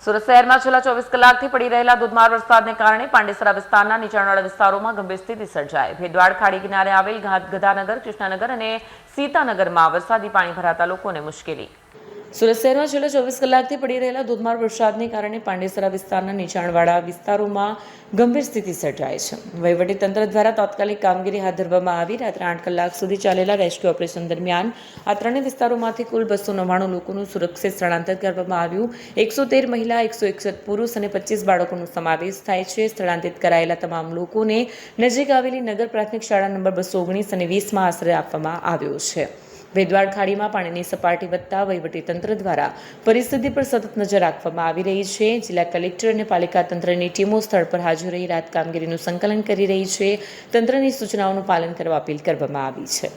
સુરત શહેરમાં છેલ્લા 24 કલાકથી પડી રહેલા ધોધમાર વરસાદને કારણે પાંડેસરા વિસ્તારના નીચાણવાળા વિસ્તારોમાં ગંભીર સ્થિતિ સર્જાઈ. ભેદવાડ ખાડી કિનારે આવેલ ગધાનગર, કૃષ્ણનગર અને સીતાનગરમાં વરસાદી પાણી ભરાતા લોકોને મુશ્કેલી. સુરત શહેરમાં છેલ્લા 24 કલાકથી પડી રહેલા ધોધમાર વરસાદને કારણે પાંડેસરા વિસ્તારના નીચાણવાળા વિસ્તારોમાં ગંભીર સ્થિતિ સર્જાઈ છે. વહીવટીતંત્ર દ્વારા તાત્કાલિક કામગીરી હાથ ધરવામાં આવી. રાત્રે 8 કલાક સુધી ચાલેલા રેસ્ક્યુ ઓપરેશન દરમિયાન આ ત્રણેય વિસ્તારોમાંથી કુલ 299 લોકોનું સુરક્ષિત સ્થળાંતર કરવામાં આવ્યું. 113 મહિલા, 161 પુરુષ અને 25 બાળકોનો સમાવેશ થાય છે. સ્થળાંતરિત કરાયેલા તમામ લોકોને નજીક આવેલી નગર પ્રાથમિક શાળા નંબર 219 અને 20માં આશ્રય આપવામાં આવ્યો છે. ભેદવાડ ખાડીમાં પાણીની સપાટી વધતા વહીવટીતંત્ર દ્વારા પરિસ્થિતિ પર સતત નજર રાખવામાં આવી રહી છે. જિલ્લા કલેક્ટર અને પાલિકા તંત્રની ટીમો સ્થળ પર હાજર રહી રાહત કામગીરીનું સંકલન કરી રહી છે. તંત્રની સૂચનાઓનું પાલન કરવા અપીલ કરવામાં આવી છે.